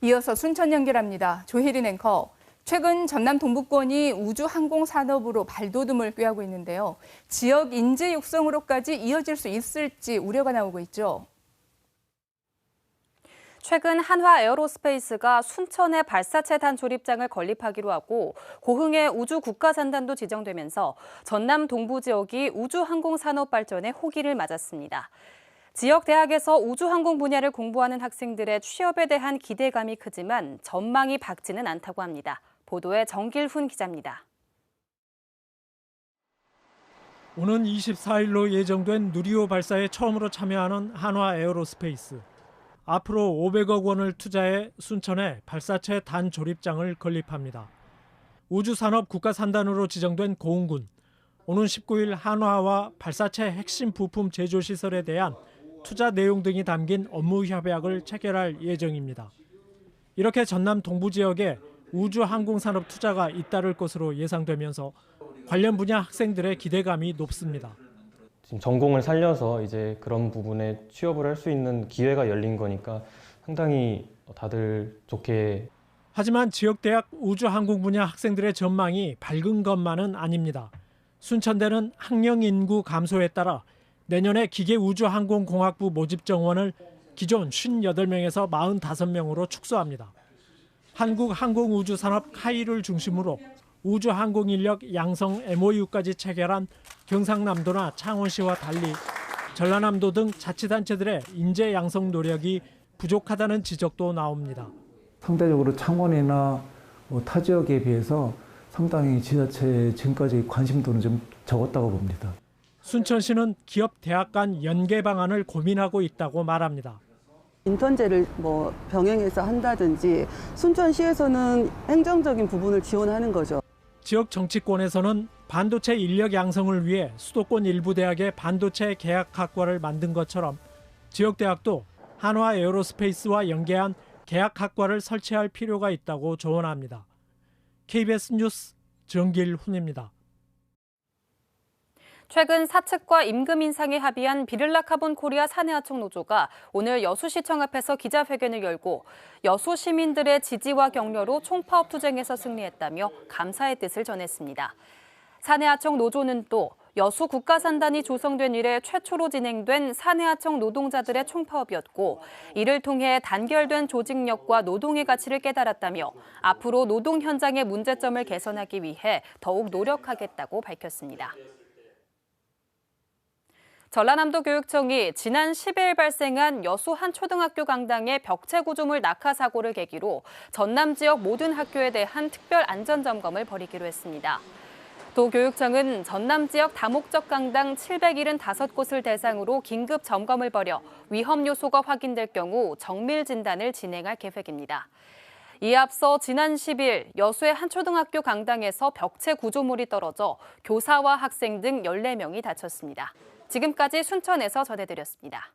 이어서 순천 연결합니다. 조혜린 앵커. 최근 전남 동부권이 우주항공산업으로 발돋움을 꾀하고 있는데요. 지역 인재 육성으로까지 이어질 수 있을지 우려가 나오고 있죠. 최근 한화 에어로스페이스가 순천에 발사체 단 조립장을 건립하기로 하고 고흥에 우주 국가산단도 지정되면서 전남 동부 지역이 우주항공산업 발전의 호기를 맞았습니다. 지역 대학에서 우주항공 분야를 공부하는 학생들의 취업에 대한 기대감이 크지만 전망이 밝지는 않다고 합니다. 보도에 정길훈 기자입니다. 오는 24일로 예정된 누리호 발사에 처음으로 참여하는 한화 에어로스페이스. 앞으로 500억 원을 투자해 순천에 발사체 단 조립장을 건립합니다. 우주산업 국가산단으로 지정된 고흥군. 오는 19일 한화와 발사체 핵심 부품 제조 시설에 대한 투자 내용 등이 담긴 업무 협약을 체결할 예정입니다. 이렇게 전남 동부 지역에 우주항공산업 투자가 잇따를 것으로 예상되면서 관련 분야 학생들의 기대감이 높습니다. 지금 전공을 살려서 이제 그런 부분에 취업을 할 수 있는 기회가 열린 거니까 상당히 다들 좋게. 하지만 지역대학 우주항공 분야 학생들의 전망이 밝은 것만은 아닙니다. 순천대는 학령 인구 감소에 따라 내년에 기계우주항공공학부 모집 정원을 기존 58명에서 45명으로 축소합니다. 한국항공우주산업 카이를 중심으로 우주항공 인력 양성 MOU까지 체결한 경상남도나 창원시와 달리 전라남도 등 자치단체들의 인재 양성 노력이 부족하다는 지적도 나옵니다. 상대적으로 창원이나 타 지역에 비해서 상당히 지자체 지금까지 관심도는 좀 적었다고 봅니다. 순천시는 기업 대학 간 연계 방안을 고민하고 있다고 말합니다. 인턴제를 병행해서 한다든지 순천시에서는 행정적인 부분을 지원하는 거죠. 지역 정치권에서는 반도체 인력 양성을 위해 수도권 일부 대학에 반도체 계약학과를 만든 것처럼 지역 대학도 한화 에어로스페이스와 연계한 계약학과를 설치할 필요가 있다고 조언합니다. KBS 뉴스 정길훈입니다. 최근 사측과 임금 인상에 합의한 비를라카본 코리아 사내하청 노조가 오늘 여수시청 앞에서 기자회견을 열고 여수 시민들의 지지와 격려로 총파업 투쟁에서 승리했다며 감사의 뜻을 전했습니다. 사내하청 노조는 또 여수 국가산단이 조성된 이래 최초로 진행된 사내하청 노동자들의 총파업이었고 이를 통해 단결된 조직력과 노동의 가치를 깨달았다며 앞으로 노동 현장의 문제점을 개선하기 위해 더욱 노력하겠다고 밝혔습니다. 전라남도 교육청이 지난 10일 발생한 여수 한 초등학교 강당의 벽체 구조물 낙하 사고를 계기로 전남 지역 모든 학교에 대한 특별 안전점검을 벌이기로 했습니다. 도 교육청은 전남 지역 다목적 강당 775곳을 대상으로 긴급 점검을 벌여 위험 요소가 확인될 경우 정밀 진단을 진행할 계획입니다. 이에 앞서 지난 10일 여수의 한 초등학교 강당에서 벽체 구조물이 떨어져 교사와 학생 등 14명이 다쳤습니다. 지금까지 순천에서 전해드렸습니다.